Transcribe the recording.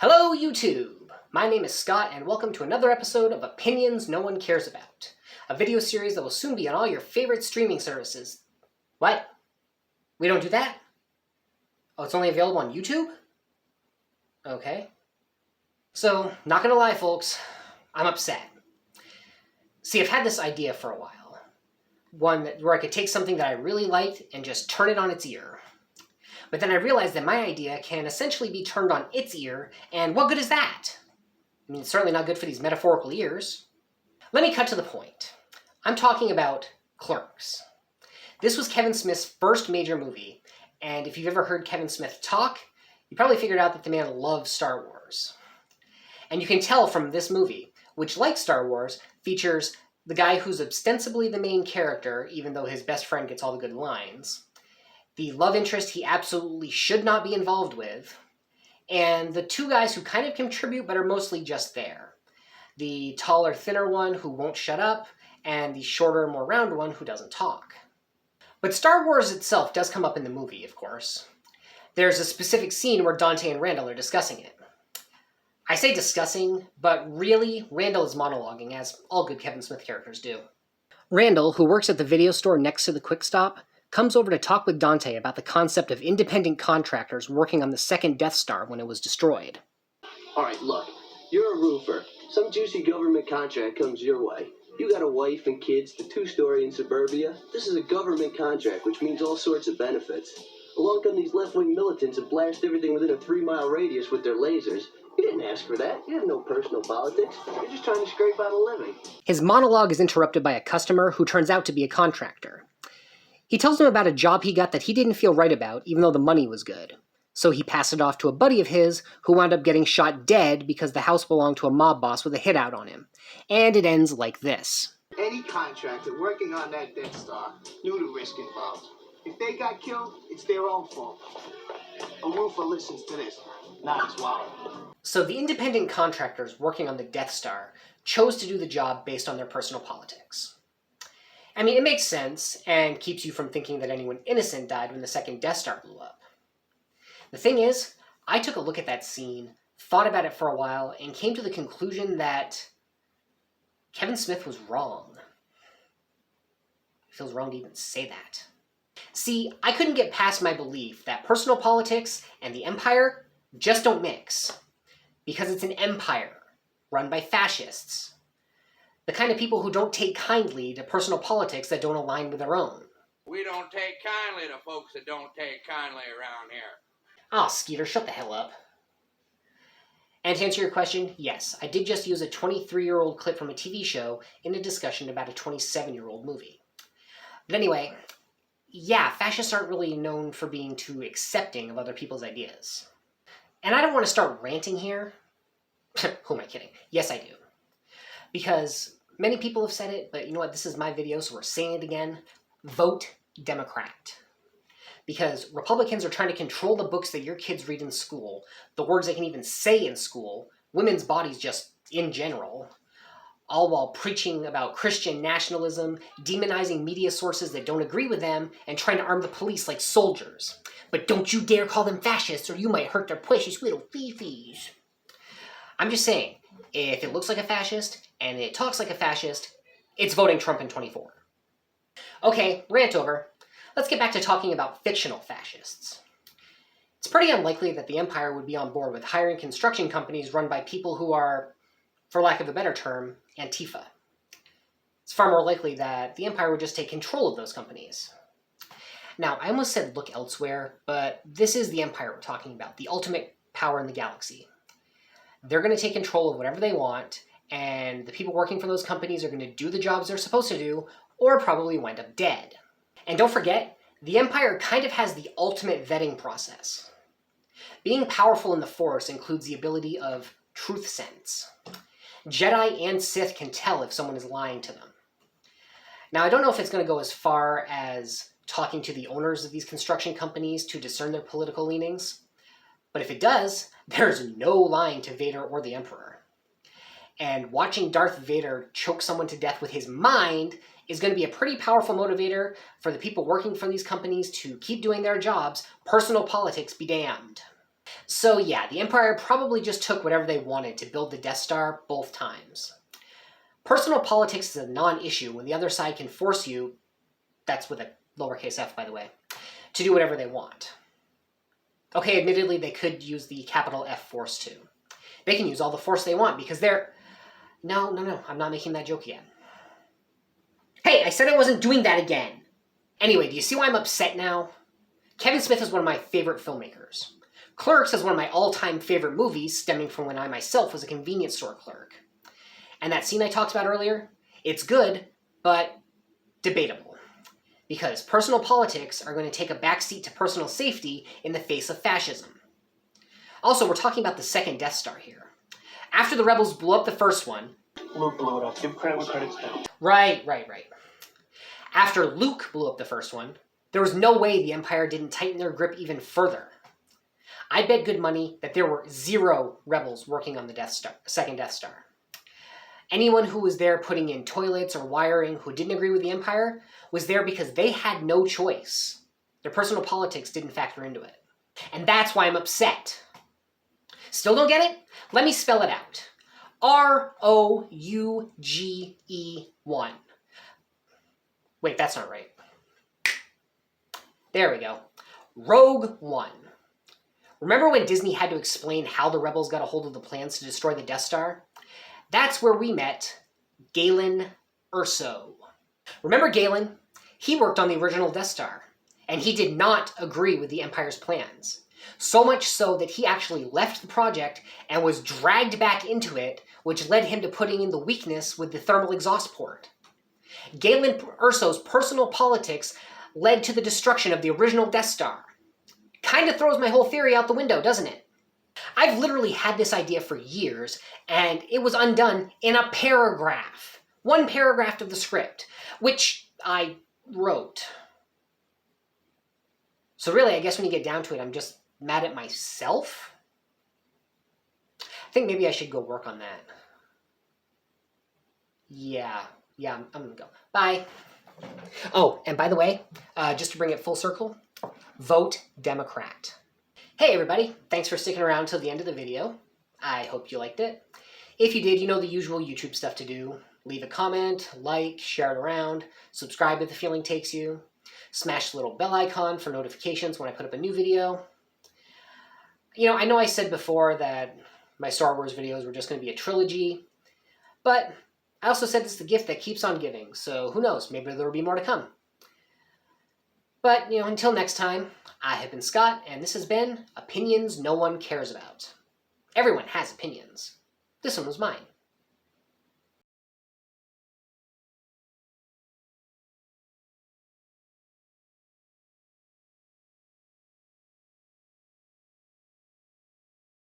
Hello, YouTube! My name is Scott, and welcome to another episode of Opinions No One Cares About, a video series that will soon be on all your favorite streaming services. What? We don't do that? Oh, it's only available on YouTube? Okay. So, not gonna lie, folks, I'm upset. See, I've had this idea for a while. One where I could take something that I really liked and just turn it on its ear. But then I realized that my idea can essentially be turned on its ear, and what good is that? I mean, it's certainly not good for these metaphorical ears. Let me cut to the point. I'm talking about Clerks. This was Kevin Smith's first major movie, and if you've ever heard Kevin Smith talk, you probably figured out that the man loves Star Wars. And you can tell from this movie, which, like Star Wars, features the guy who's ostensibly the main character, even though his best friend gets all the good lines, the love interest he absolutely should not be involved with, and the two guys who kind of contribute but are mostly just there. The taller, thinner one who won't shut up, and the shorter, more round one who doesn't talk. But Star Wars itself does come up in the movie, of course. There's a specific scene where Dante and Randall are discussing it. I say discussing, but really, Randall is monologuing, as all good Kevin Smith characters do. Randall, who works at the video store next to the Quick Stop, comes over to talk with Dante about the concept of independent contractors working on the second Death Star when it was destroyed. Alright, look, you're a roofer. Some juicy government contract comes your way. You got a wife and kids, the two-story in suburbia. This is a government contract, which means all sorts of benefits. Along come these left-wing militants and blast everything within a 3-mile radius with their lasers. You didn't ask for that. You have no personal politics. You're just trying to scrape out a living. His monologue is interrupted by a customer who turns out to be a contractor. He tells him about a job he got that he didn't feel right about, even though the money was good. So he passed it off to a buddy of his, who wound up getting shot dead because the house belonged to a mob boss with a hit out on him. And it ends like this. Any contractor working on that Death Star knew the risk involved. If they got killed, it's their own fault. A roofer listens to this, not his wallet. So the independent contractors working on the Death Star chose to do the job based on their personal politics. I mean, it makes sense, and keeps you from thinking that anyone innocent died when the second Death Star blew up. The thing is, I took a look at that scene, thought about it for a while, and came to the conclusion that Kevin Smith was wrong. It feels wrong to even say that. See, I couldn't get past my belief that personal politics and the Empire just don't mix. Because it's an empire, run by fascists. The kind of people who don't take kindly to personal politics that don't align with their own. We don't take kindly to folks that don't take kindly around here. Ah, Skeeter, shut the hell up. And to answer your question, yes, I did just use a 23-year-old clip from a TV show in a discussion about a 27-year-old movie. But anyway, yeah, fascists aren't really known for being too accepting of other people's ideas. And I don't want to start ranting here. Who am I kidding? Yes, I do. Because many people have said it, but you know what? This is my video, so we're saying it again. Vote Democrat. Because Republicans are trying to control the books that your kids read in school, the words they can even say in school, women's bodies just in general, all while preaching about Christian nationalism, demonizing media sources that don't agree with them, and trying to arm the police like soldiers. But don't you dare call them fascists, or you might hurt their precious little fifis. I'm just saying, if it looks like a fascist, and it talks like a fascist, it's voting Trump in 24. Okay, rant over. Let's get back to talking about fictional fascists. It's pretty unlikely that the Empire would be on board with hiring construction companies run by people who are, for lack of a better term, Antifa. It's far more likely that the Empire would just take control of those companies. Now, I almost said look elsewhere, but this is the Empire we're talking about, the ultimate power in the galaxy. They're going to take control of whatever they want, and the people working for those companies are going to do the jobs they're supposed to do, or probably wind up dead. And don't forget, the Empire kind of has the ultimate vetting process. Being powerful in the Force includes the ability of truth sense. Jedi and Sith can tell if someone is lying to them. Now, I don't know if it's going to go as far as talking to the owners of these construction companies to discern their political leanings, but if it does, there's no lying to Vader or the Emperor. And watching Darth Vader choke someone to death with his mind is going to be a pretty powerful motivator for the people working for these companies to keep doing their jobs, personal politics be damned. So yeah, the Empire probably just took whatever they wanted to build the Death Star both times. Personal politics is a non-issue when the other side can force you, that's with a lowercase f by the way, to do whatever they want. Okay, admittedly they could use the capital F force too. They can use all the force they want because they're... No, I'm not making that joke again. Hey, I said I wasn't doing that again! Anyway, do you see why I'm upset now? Kevin Smith is one of my favorite filmmakers. Clerks is one of my all-time favorite movies, stemming from when I myself was a convenience store clerk. And that scene I talked about earlier, it's good, but debatable. Because personal politics are going to take a backseat to personal safety in the face of fascism. Also, we're talking about the second Death Star here. After the rebels blew up the first one... Luke blew it up. Give credit where credit's due. Right. After Luke blew up the first one, there was no way the Empire didn't tighten their grip even further. I bet good money that there were 0 rebels working on the second Death Star. Anyone who was there putting in toilets or wiring who didn't agree with the Empire was there because they had no choice. Their personal politics didn't factor into it. And that's why I'm upset. Still don't get it? Let me spell it out. ROUGE1. Wait, that's not right. There we go. Rogue One. Remember when Disney had to explain how the rebels got a hold of the plans to destroy the Death Star? That's where we met Galen Erso. Remember Galen? He worked on the original Death Star, and he did not agree with the Empire's plans. So much so that he actually left the project and was dragged back into it, which led him to putting in the weakness with the thermal exhaust port. Galen Erso's personal politics led to the destruction of the original Death Star. Kind of throws my whole theory out the window, doesn't it? I've literally had this idea for years, and it was undone in a paragraph. One paragraph of the script, which I wrote. So really, I guess when you get down to it, I'm just mad at myself? I think maybe I should go work on that. Yeah, I'm gonna go. Bye. Oh, and by the way, just to bring it full circle, vote Democrat. Hey everybody, thanks for sticking around till the end of the video. I hope you liked it. If you did, you know the usual YouTube stuff to do. Leave a comment, like, share it around, subscribe if the feeling takes you, smash the little bell icon for notifications when I put up a new video. You know I said before that my Star Wars videos were just going to be a trilogy, but I also said it's the gift that keeps on giving, so who knows, maybe there will be more to come. But, until next time, I have been Scott, and this has been Opinions No One Cares About. Everyone has opinions. This one was mine.